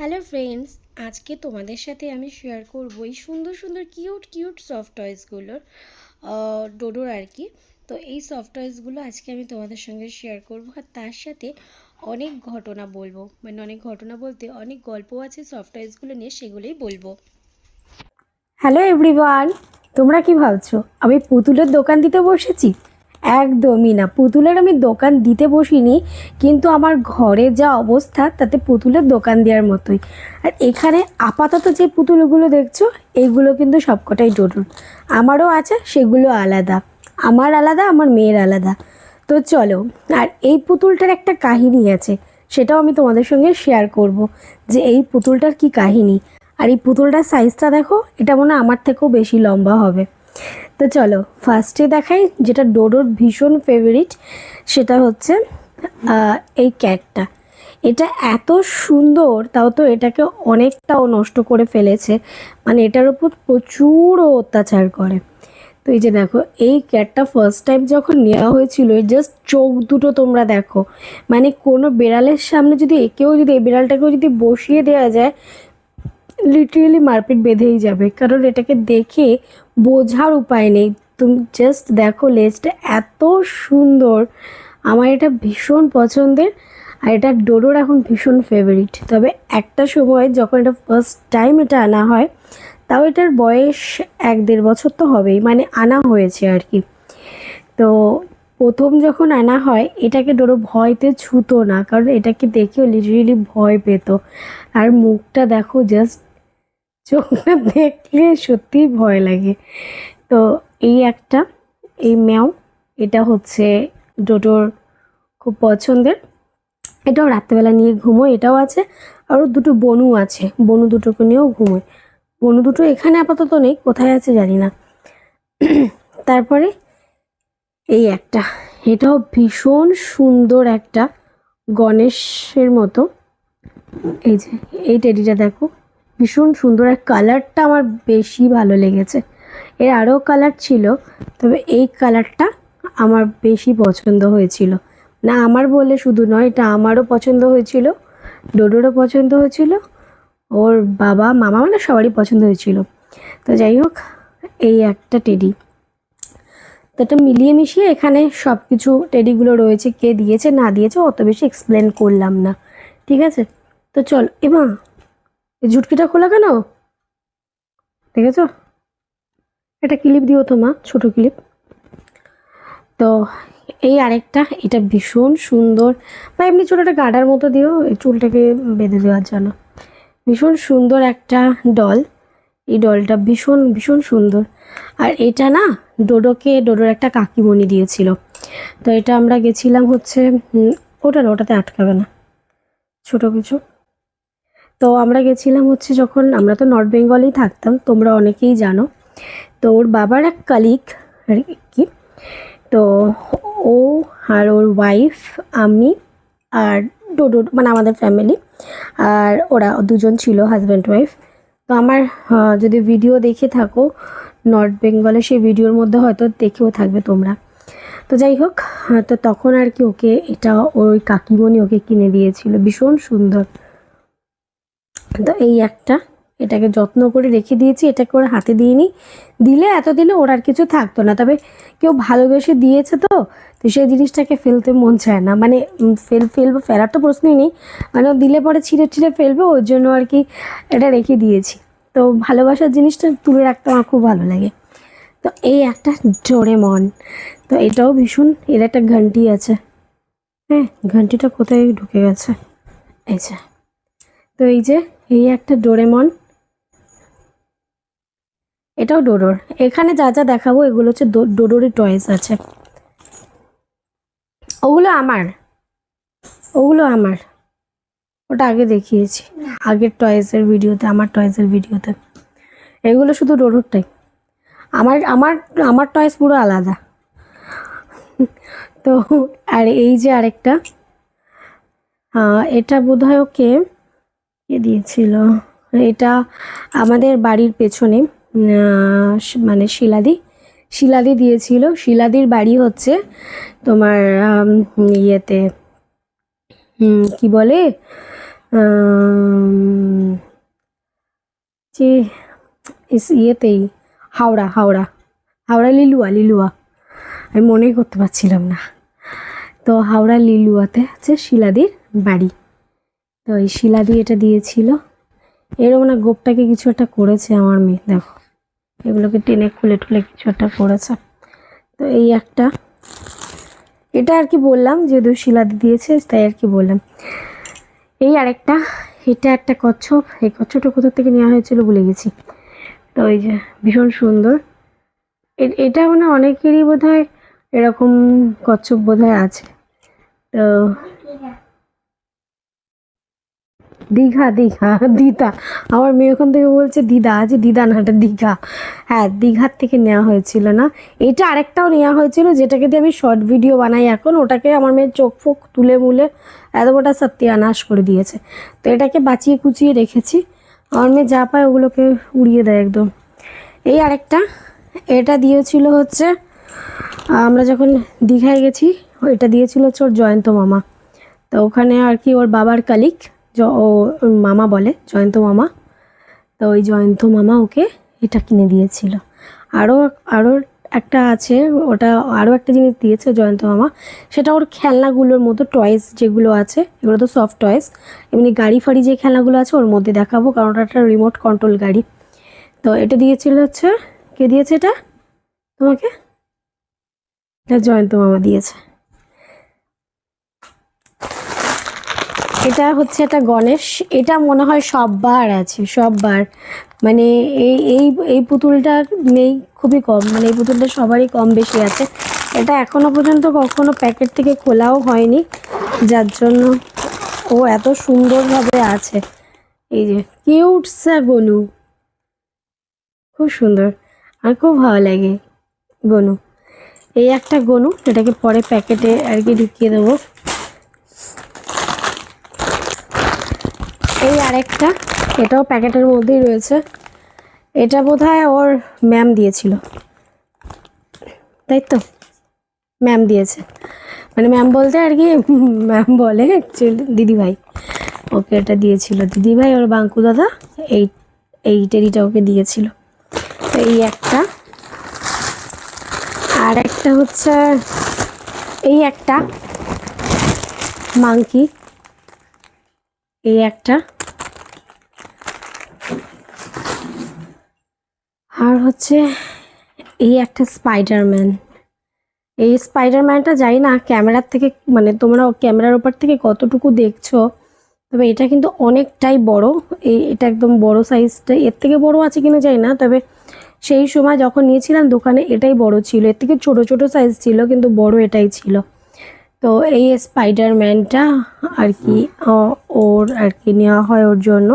Hello friends, আজকে তোমাদের সাথে আমি শেয়ার করব এই সুন্দর সুন্দর কিউট সফট টয়েসগুলোর ডোডোর আর কি। তো এই সফট টয়েসগুলো আজকে আমি তোমাদের সঙ্গে শেয়ার করব, আর তার সাথে অনেক ঘটনা বলবো, মানে অনেক ঘটনা বলতে অনেক গল্প আছে সফট টয়েসগুলো নিয়ে, সেগুলোই বলবো। হ্যালো এভরিওয়ান, তোমরা কি ভাবছো আমি পুতুলের দোকান দিতে বসেছি? একদমই না, পুতুলের আমি দোকান দিতে বসিনি, কিন্তু আমার ঘরে যা অবস্থা তাতে পুতুলের দোকান দেওয়ার মতোই। আর এখানে আপাতত যে পুতুলগুলো দেখছো এইগুলো কিন্তু সবকটাই ডোডোর। আমারও আছে, সেগুলো আলাদা, আমার আলাদা, আমার মেয়ের আলাদা। তো চলো, আর এই পুতুলটার একটা কাহিনী আছে, সেটাও আমি তোমাদের সঙ্গে শেয়ার করব যে এই পুতুলটার কি কাহিনী। আর এই পুতুলটার সাইজটা দেখো, এটা মনে হয় আমার থেকেও বেশি লম্বা হবে। তো চলো ফার্স্টে দেখাই যেটা ডোডোর ভীষণ ফেভারিট, সেটা হচ্ছে এই ক্যাটটা। এটা এত সুন্দর, তাও তো এটাকে অনেকটাও নষ্ট করে ফেলেছে, মানে এটার উপর প্রচুর অত্যাচার করে। তো এই যে দেখো, এই ক্যাটটা ফার্স্ট টাইম যখন নেওয়া হয়েছিল, জাস্ট চোখ দুটো তোমরা দেখো, মানে কোনো বিড়ালের সামনে যদি একেও যদি এই বিড়ালটাকেও যদি বসিয়ে দেওয়া যায়, লিটারেলি মারপিট বেঁধেই যাবে, কারণ এটাকে দেখে বোঝার উপায় নেই। তুমি জাস্ট দেখো, লেজটা এত সুন্দর, আমার এটা ভীষণ পছন্দের। আর এটা ডোডোর এখন ভীষণ ফেভারিট। তবে একটা সময় যখন এটা ফার্স্ট টাইম এটা আনা হয়, তাও এটার বয়স 1-1.5 বছর তো হবেই, মানে আনা হয়েছে আর কি। তো প্রথম যখন আনা হয়, এটাকে ডোডো ভয়তে ছুতো না, কারণ এটাকে দেখেও লিটারেলি ভয় পেত। আর মুখটা দেখো, জাস্ট চোখটা দেখলে সত্যিই ভয় লাগে। তো এই একটা, এই ম্যাও, এটা হচ্ছে ডোডোর খুব পছন্দের। এটাও রাত্রেবেলা নিয়ে ঘুমোয়, এটাও আছে। আরও দুটো বনু আছে, বনু দুটোকে নিয়েও ঘুমোয়। বনু দুটো এখানে আপাতত নেই, কোথায় আছে জানি না। তারপরে এই একটা, এটাও ভীষণ সুন্দর একটা গণেশের মতো। এই যে এই টেডিটা দেখো, ভীষণ সুন্দর, আর কালারটা আমার বেশি ভালো লেগেছে। এর আরও কালার ছিল, তবে এই কালারটা আমার বেশি পছন্দ হয়েছিল। না আমার বলে শুধু নয়, এটা আমারও পছন্দ হয়েছিল, ডোডোরও পছন্দ হয়েছিল, ওর বাবা মামা মানে সবারই পছন্দ হয়েছিল। তো যাই হোক, এই একটা টেডি। তো এটা মিলিয়ে মিশিয়ে এখানে সব কিছু টেডিগুলো রয়েছে, কে দিয়েছে না দিয়েছে অত বেশি এক্সপ্লেন করলাম না, ঠিক আছে? তো চল এবার, এই ঝুটকিটা খোলা কেন দেখেছো? একটা ক্লিপ দিও তো মা, ছোট ক্লিপ। তো এই আরেকটা, এটা ভীষণ সুন্দর, বা এমনি ছোটোটা গাডার মতো দিও এই চুলটাকে বেঁধে দেওয়ার জন্য। ভীষণ সুন্দর একটা ডল, এই ডলটা ভীষণ ভীষণ সুন্দর। আর এটা না, ডোডোর একটা কাকিমণি দিয়েছিল। তো এটা আমরা গেছিলাম হচ্ছে, ওটা না, ওটাতে আটকাবে না, ছোট কিছু। তো আমরা গেছিলাম হচ্ছে, যখন আমরা তো নর্থ বেঙ্গলেই থাকতাম, তোমরা অনেকেই জানো। তো ওর বাবার এক কালিগ আর কি, তো ও আর ওর ওয়াইফ, আমি আর ডোডো, মানে আমাদের ফ্যামিলি, আর ওরা দুজন ছিল হাজব্যান্ড ওয়াইফ। তো আমার যদি ভিডিও দেখে থাকো নর্থ বেঙ্গলে, সেই ভিডিওর মধ্যে হয়তো দেখেও থাকবে তোমরা। তো যাই হোক, তো তখন আর কি ওকে এটা ওই কাকিমণি ওকে কিনে দিয়েছিল, ভীষণ সুন্দর। তো এই একটা, এটাকে যত্ন করে রেখে দিয়েছি, এটাকে ওর হাতে দিইনি, দিলে এত দিলে ওর আর কিছু থাকতো না। তবে কেউ ভালোবেসে দিয়েছে তো, তো সেই জিনিসটাকে ফেলতে মন চায় না, মানে ফেলবো, ফেলার তো প্রশ্নই নেই, মানে ও দিলে পরে ছিঁড়ে ছিঁড়ে ফেলবে, ওর জন্য আর কি এটা রেখে দিয়েছি। তো ভালোবাসার জিনিসটা তুলে রাখতে আমার খুব ভালো লাগে। তো এই একটা ডোরেমন, তো এটাও ভীষণ, এর একটা ঘন্টি আছে। হ্যাঁ, ঘন্টিটা কোথায় ঢুকে গেছে, এই যে। তো এই যে, এই একটা ডোরেমন, এটাও ডোডোর। এখানে যা যা দেখাবো এগুলো হচ্ছে ডোডোরই টয়েস আছে, ওগুলো আমার, ওগুলো আমার, ওটা আগে দেখিয়েছি আগের টয়েসের ভিডিওতে, আমার টয়েসের ভিডিওতে। এগুলো শুধু ডোডোরটাই, আমার আমার আমার টয়েস পুরো আলাদা। তো আর এই যে আরেকটা, এটা বোধহয় ওকে কে দিয়েছিল, এটা আমাদের বাড়ির পেছনে, মানে শিলাদি দিয়েছিল। শিলাদির বাড়ি হচ্ছে তোমার ইয়েতে, কি বলে, যে ইয়েতেই হাওড়া হাওড়া হাওড়া লিলুয়া আমি মনেই করতে পারছিলাম না। তো হাওড়া লিলুয়াতে হচ্ছে শিলাদির বাড়ি। তো এই শিলাদি এটা দিয়েছিল। এরকম না গোপটাকে কিছু একটা করেছে আমার মেয়ে, দেখো এগুলোকে টেনে খুলে টুলে কিছু একটা করেছে। তো এই একটা, এটা আর কি বললাম যেহেতু শিলাদি দিয়েছে তাই আর কি বললাম। এই আরেকটা, এটা একটা কচ্ছপ, এই কচ্ছপটা কোথা থেকে নেওয়া হয়েছিল ভুলে গেছি। তো এই যে ভীষণ সুন্দর, এটা মানে অনেকেরই বোধহয় এরকম কচ্ছপ বোধহয় আছে। তো দীঘা দিদা, আমার মেয়ে ওখান থেকে বলছে দিদা, আজ দিদা না এটা দীঘা। হ্যাঁ, দীঘার থেকে নেওয়া হয়েছিল না, এটা আরেকটাও নেওয়া হয়েছিল যেটাকে দিয়ে আমি শর্ট ভিডিও বানাই এখন। ওটাকে আমার মেয়ের চোখ ফোক তুলে মুলে একদম ওটা সত্যানাশ করে দিয়েছে। তো এটাকে বাঁচিয়ে কুচিয়ে রেখেছি, আমার মেয়ে যা পায় ওগুলোকে উড়িয়ে দেয় একদম। এই আরেকটা, এটা দিয়েছিল হচ্ছে আমরা যখন দীঘায় গেছি, এটা দিয়েছিল হচ্ছে ওর জয়ন্ত মামা। তো ওখানে আর কি ওর বাবার কালিক, ও মামা বলে, জয়ন্ত মামা। তো ওই জয়ন্ত মামা ওকে এটা কিনে দিয়েছিল। আরও আরও একটা আছে, ওটা আরও একটা জিনিস দিয়েছে জয়ন্ত মামা, সেটা ওর খেলনাগুলোর মতো টয়েস যেগুলো আছে, এগুলো তো সফট টয়েস, এমনি গাড়ি ফাড়ি যে খেলনাগুলো আছে ওর মধ্যে দেখাবো, কারণ ওটা একটা রিমোট কন্ট্রোল গাড়ি। তো এটা দিয়েছিল হচ্ছে, কে দিয়েছে এটা তোমাকে? এটা জয়ন্ত মামা দিয়েছে। এটা হচ্ছে একটা গণেশ, এটা মনে হয় সববার আছে, সববার মানে এই এই এই পুতুলটা নেই খুবই কম, মানে এই পুতুলটা সবারই কম বেশি আছে। এটা এখনো পর্যন্ত কখনো প্যাকেট থেকে খোলাও হয়নি, যার জন্য ও এত সুন্দরভাবে আছে। এই যে কিউট সা গনু, খুব সুন্দর, আর খুব ভালো লাগে গনু। এই একটা গনু, এটাকে পরে প্যাকেটে আর কি ঢুকিয়ে দেবো। এই আরেকটা, এটাও প্যাকেটের মধ্যেই রয়েছে, এটা বোধহয় ওর ম্যাম দিয়েছিল, তাই তো ম্যাম দিয়েছে, মানে ম্যাম বলতে আর কি ম্যাম বলে অ্যাকচুয়ালি দিদিভাই ওকে এটা দিয়েছিল, দিদিভাই ওর বাঙ্কু দাদা এই এই টেরিটা ওকে দিয়েছিল। তো এই একটা, আর একটা হচ্ছে এই একটা মাংকি, এই একটা, আর হচ্ছে এই একটা স্পাইডারম্যান। এই স্পাইডারম্যানটা জানি না ক্যামেরার থেকে, মানে তোমরা ক্যামেরার ওপর থেকে কতটুকু দেখছো, তবে এটা কিন্তু অনেকটাই বড়। এটা একদম বড় সাইজটা, এর থেকে বড় আছে কিনা জানি না, তবে সেই সময় যখন নিয়েছিলাম দোকানে এটাই বড় ছিল, এর থেকে ছোট ছোট সাইজ ছিল কিন্তু বড় এটাই ছিল। তো এই স্পাইডারম্যানটা আর কি ওর আর কি নেওয়া হয় ওর জন্য।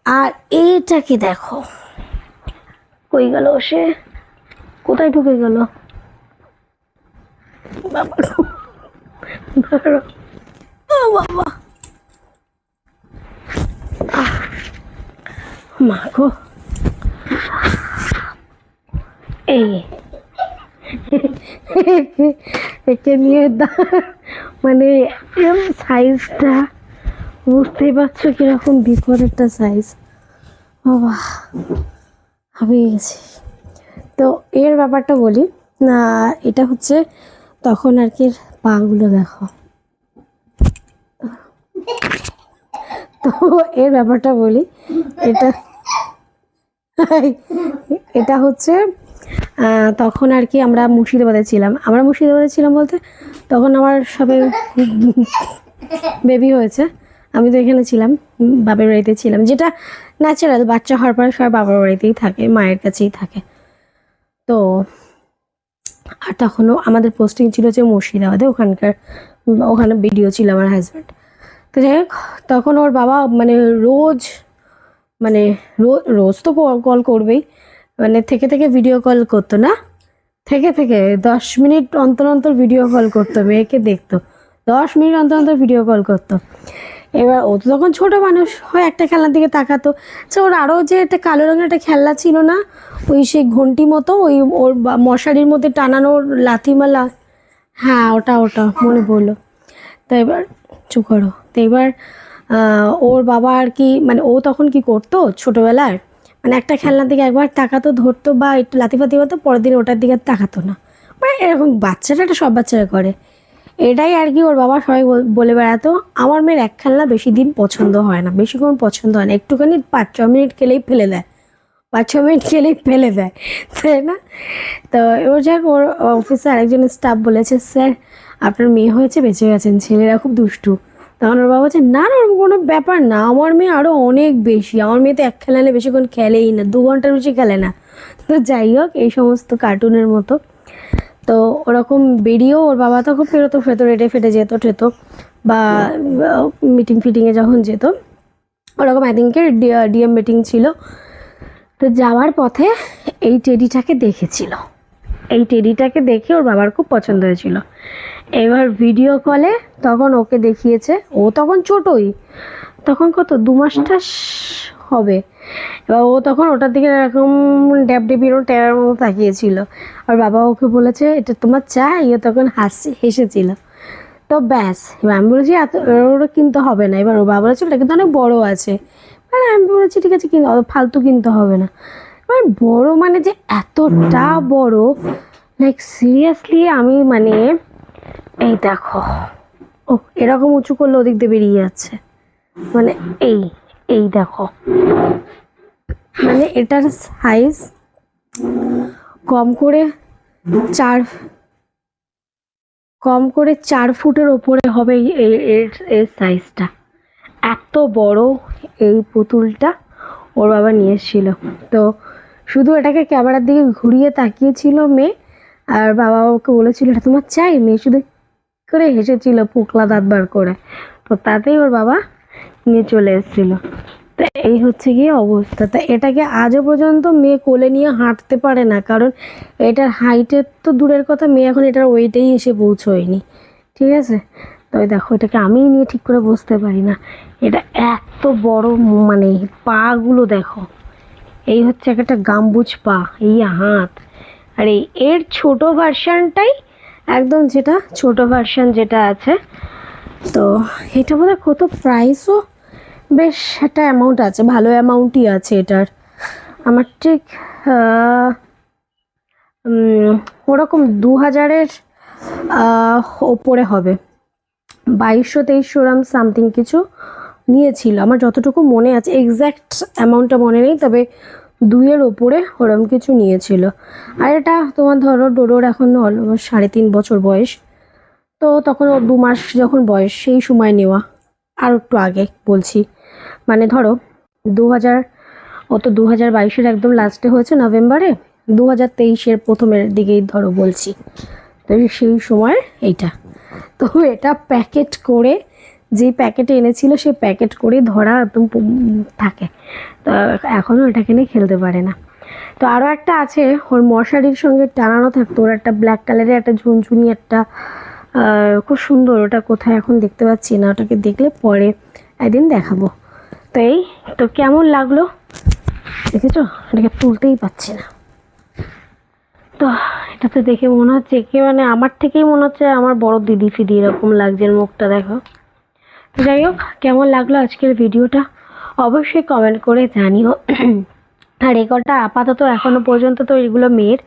আর এইটাকে দেখো, কই গেল সে, কোথায় ঢুকে গেল বাবা, ও বাবা, মা গো, এই একে নিয়ে মানে এরকম সাইজটা বুঝতেই পারছো কিরকম বিপদ একটা সাইজ, বাবা হাবিয়ে গেছি। তো এর ব্যাপারটা বলি না, এটা হচ্ছে তখন আর কি পাগুলো দেখো। তো এর ব্যাপারটা বলি, এটা এটা হচ্ছে তখন আর কি আমরা মুর্শিদাবাদে ছিলাম বলতে তখন আমার সবে বেবি হয়েছে, আমি তো এখানে ছিলাম, বাপের বাড়িতে ছিলাম, যেটা ন্যাচারাল, বাচ্চা হওয়ার পরে সবাই বাবার বাড়িতেই থাকে, মায়ের কাছেই থাকে। তো আর তখনও আমাদের পোস্টিং ছিল যে মুর্শিদাবাদে, ওখানে ভিডিও ছিল আমার হাজব্যান্ড। তো যাই হোক, তখন ওর বাবা মানে রোজ, মানে রোজ তো কল করবেই, মানে থেকে ভিডিও কল করতো না, থেকে 10 মিনিট অন্তর ভিডিও কল করতো, মেয়েকে দেখতো 10 মিনিট অন্তর ভিডিও কল করতো। এবার ও তো তখন ছোটো মানুষ হয়, একটা খেলনার দিকে তাকাতো। আচ্ছা, ওর আরও যে একটা কালো রঙের একটা খেলনা ছিল না, ওই সেই ঘন্টি মতো, ওই ওর মশারির মধ্যে টানানোর লাথিমালা, হ্যাঁ ওটা মনে পড়লো। তো এবার চুপ করো। তো এবার ওর বাবা আর কি, মানে ও তখন কি করতো ছোটোবেলায়, মানে একটা খেলনার দিকে একবার তাকাতো, ধরতো বা একটু লাতিফাতি হতো, পরের দিন ওটার দিকে তাকাতো না। মানে এরকম বাচ্চাটা, এটা সব বাচ্চারা করে। এটাই আর কি ওর বাবা সবাই বলে বেড়াতো। আমার মেয়ের এক খেলনা বেশি দিন পছন্দ হয় না, বেশিক্ষণ পছন্দ হয় না, একটুখানি 5-6 মিনিট খেলেই ফেলে দেয়, 5-6 মিনিট খেলেই ফেলে দেয়, তাই না? তো ওর যাক, ওর অফিসে আরেকজন স্টাফ বলেছে, স্যার আপনার মেয়ে হয়েছে, বেঁচে গেছেন, ছেলেরা খুব দুষ্টু। তখন ওর বাবা বলছে, না না ওরকম কোনো ব্যাপার না, আমার মেয়ে আরও অনেক বেশি, আমার মেয়ে তো এক খেলালে বেশিক্ষণ খেলেই না, 2 ঘন্টার বেশি খেলে না। তো যাই হোক, এই সমস্ত কার্টুনের মতো। তো ওরকম বেরিয়েও ওর বাবা তখন ফেরতো রেটে ফেটে যেত টেত, বা মিটিং ফিটিংয়ে যখন যেত, ওরকম একদিনকে ডিএম মিটিং ছিল। তো যাওয়ার পথে এই টেডিটাকে দেখেছিল, এই টেডিটাকে দেখে ওর বাবার খুব পছন্দ হয়েছিল। এবার ভিডিও কলে তখন ওকে দেখিয়েছে, ও তখন ছোটই, তখন কত 2 মাস হবে। এবার ও তখন ওটার দিকে এরকম ড্যাবডেবিরও টেরার মতো তাকিয়েছিল। আর বাবা ওকে বলেছে, এটা তোমার চাই? ও তখন হেসেছিল। তো ব্যাস, এবার আমি বলেছি এত ওরা কিনতে হবে না। এবার ওর বাবা বলেছে ওটা কিন্তু অনেক বড় আছে। মানে আমি বলেছি ঠিক আছে, ফালতু কিনতে হবে না। এবার বড় মানে যে এতটা বড়, লাইক সিরিয়াসলি আমি মানে, এই দেখো, ও এরকম উঁচু করলে ওদিক দিয়ে বেরিয়ে যাচ্ছে, মানে এই এই দেখো, মানে এটার সাইজ কম করে 4 ফুটের ওপরে হবে এর সাইজটা। এত বড় এই পুতুলটা ওর বাবা নিয়ে এসেছিল। তো শুধু এটাকে ক্যামেরার দিকে ঘুরিয়ে তাকিয়েছিল মেয়ে, আর বাবা ওকে বলেছিল এটা তোমার চাই? মেয়ে শুধু করে হেসেছিল পোকলা দাঁত বার করে। তো তাতেই ওর বাবা নিয়ে চলে এসেছিল। তা এই হচ্ছে গিয়ে অবস্থা। তা এটাকে আজও পর্যন্ত মেয়ে কোলে নিয়ে হাঁটতে পারে না, কারণ এটার হাইটের তো দূরের কথা, মেয়ে এখন এটার ওয়েটেই এসে পৌঁছয়নি, ঠিক আছে? তো দেখো, এটাকে আমি নিয়ে ঠিক করে বসতে পারি না, এটা এত বড়, মানে পাগুলো দেখো, এই হচ্ছে একটা গাম্বুজ পা, এই হাত, আর এর ছোট ভার্সানটাই একদম, যেটা ছোট ভার্সান যেটা আছে। তো এটা বোধহয় কত প্রাইসও বেশ একটা অ্যামাউন্ট আছে, ভালো অ্যামাউন্টই আছে এটার। আমার ঠিক ওরকম 2000-এর ওপরে হবে, 2200-2300 গ্রাম সামথিং কিছু নিয়েছিল আমার যতটুকু মনে আছে। এক্স্যাক্ট অ্যামাউন্টটা মনে নেই, তবে 2-এর ওপরে ওরম কিছু নিয়েছিল। আর এটা তোমার ধরো ডোডোর এখন অলমোস্ট 3.5 বছর বয়স, তো তখন ওর 2 মাস যখন বয়স, সেই সময় নেওয়া, আর একটু আগে বলছি, মানে ধরো 2000, ও তো 2022-এর একদম লাস্টে হয়েছে নভেম্বরে, 2023-এর প্রথমের দিকেই ধরো বলছি। তো সেই সময় এইটা, তো এটা প্যাকেট করে, যে প্যাকেটে এনেছিল সেই প্যাকেট করে ধরা একদম থাকে। তো এখনও এটাকে নিয়ে খেলতে পারে না। তো আরও একটা আছে, ওর মশারির সঙ্গে টানানো থাকতো, ওর একটা ব্ল্যাক কালারের একটা ঝুনঝুনি, একটা খুব সুন্দর, ওটা কোথায় এখন দেখতে পাচ্ছি না, ওটাকে দেখলে পরে একদিন দেখাবো। তো এই তো কেমন লাগলো দেখেছো, এটাকে তুলতেই পারছি না। তো এটা তো দেখে মনে হচ্ছে কে, মানে আমার থেকেই মনে হচ্ছে আমার বড় দিদি ফিদি এরকম লাগছে, মুখটা দেখো। তো যাই হোক, কেমন লাগলো আজকের ভিডিওটা অবশ্যই কমেন্ট করে জানিও। আর এ কটা আপাতত এখনো পর্যন্ত তো এগুলো মেয়ের,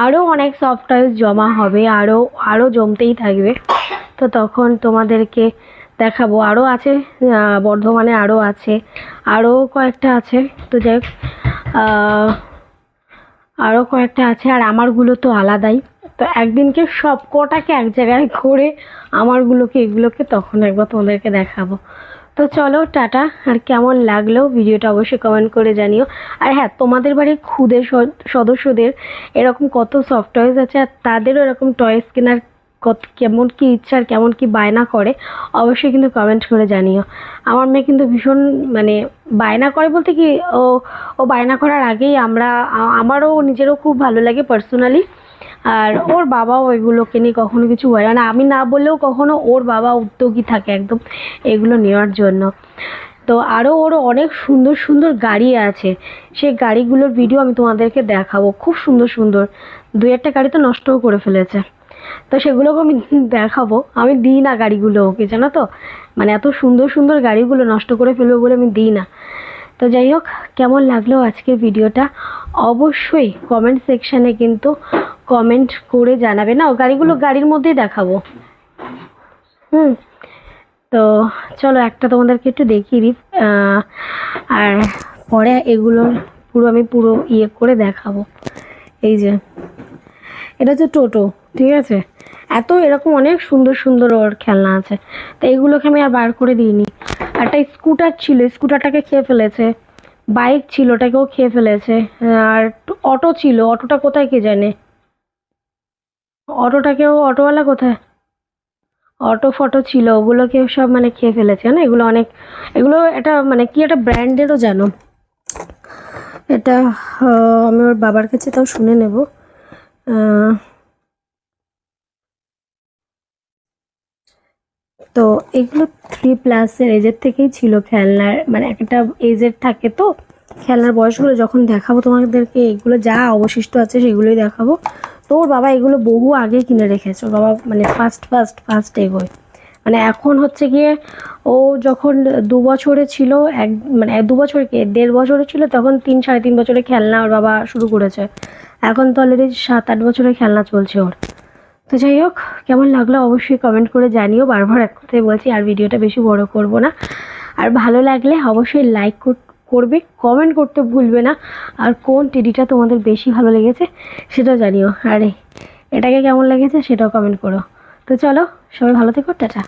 আরও অনেক সফট টয়েস জমা হবে, আরও জমতেই থাকবে। তো তখন তোমাদেরকে দেখাবো, আরও আছে বর্ধমানে, আরও আছে, আরও কয়েকটা আছে। তো যাই হোক, আরও কয়েকটা আছে, আর আমারগুলো তো আলাদাই। তো একদিনকে সব কটাকে এক জায়গায় করে আমারগুলোকে, এগুলোকে তখন একবার তোমাদেরকে দেখাবো। তো চলো টাটা। আর কেমন লাগলো ভিডিওটা অবশ্যই কমেন্ট করে জানিও। আর হ্যাঁ, তোমাদের বাড়ির খুদে সদস্যদের এরকম কত সফট টয়েস আছে, আর তাদেরও এরকম টয়েস কেনার কেমন কি ইচ্ছা আর কেমন কি বায়না করে, অবশ্যই কিন্তু কমেন্ট করে জানিও। আমার মেয়ে কিন্তু ভীষণ, মানে বায়না করে বলতে কি, ও বায়না করার আগেই আমারও নিজেরও খুব ভালো লাগে পার্সোনালি। আর ওর বাবাও এগুলোকে নিয়ে কখনো কিছু বলে না, আমি না বললেও কখনো ওর বাবা উদ্যোগী থাকে একদম এগুলো নেওয়ার জন্য। তো আরও ওর অনেক সুন্দর সুন্দর গাড়ি আছে, সেই গাড়িগুলোর ভিডিও আমি তোমাদেরকে দেখাবো, খুব সুন্দর সুন্দর। 2-1টা গাড়ি তো নষ্টও করে ফেলেছে, তো সেগুলোকে আমি দেখাবো। আমি দিই না গাড়িগুলো ওকে, জানো তো, মানে এত সুন্দর সুন্দর গাড়িগুলো নষ্ট করে ফেলবো বলে আমি দিই না। তো তো যাই হোক, কেমন লাগলো আজকের ভিডিওটা অবশ্যই কমেন্ট সেকশানে কিন্তু কমেন্ট করে জানাবে। না, গাড়িগুলো গাড়ির মধ্যেই দেখাবো। তো চলো একটা তোমাদেরকে একটু দেখিয়ে দিই, আর পরে এগুলোর আমি পুরো ইয়ে করে দেখাবো। এই যে এটা হচ্ছে টোটো, ঠিক আছে। এত এরকম অনেক সুন্দর সুন্দর ওর খেলনা আছে, তো এগুলোকে আমি আর বার করে দিইনি। একটা স্কুটার ছিল, স্কুটারটাকে খেয়ে ফেলেছে। বাইক ছিল, ওটাকেও খেয়ে ফেলেছে। আর অটো ছিল, অটোটা কোথায় কে জানে, অটোওয়ালা কোথায়, অটো ফটো ছিল, ওগুলোকে সব মানে খেয়ে ফেলেছে না। এগুলো অনেক, এগুলো এটা মানে কি একটা ব্র্যান্ডেরও জানো এটা। আমি ওর বাবার কাছে তাও শুনে নেব। তো এগুলো 3+ এজের থেকেই ছিল খেলনার, মানে একটা এজের থাকে তো খেলনার বয়সগুলো। যখন দেখাবো তোমাদেরকে এগুলো যা অবশিষ্ট আছে সেগুলোই দেখাবো। তো ওর বাবা এগুলো বহু আগে কিনে রেখেছে। ওর বাবা মানে ফার্স্ট এগোয়। মানে এখন হচ্ছে গিয়ে ও যখন 2 বছরে ছিল, মানে 2 বছরকে 1.5 বছরে ছিল, তখন 3-3.5 বছরে খেলনা ওর বাবা শুরু করেছে। এখন তো অলরেডি 7-8 বছরের খেলনা চলছে ওর। তো যাই হোক, কেমন লাগলো অবশ্যই কমেন্ট করে জানিও। বারবার এক কথাই বলছি, আর ভিডিওটা বেশি বড় করব না। আর ভালো লাগলে অবশ্যই লাইক করবে, কমেন্ট করতে ভুলবে না। আর কোন টেডিটা তোমাদের বেশি ভালো লেগেছে সেটাও জানিও। আর এটাকে কেমন লেগেছে সেটাও কমেন্ট করো। তো চলো, সবাই ভালো থেকো, টাটা।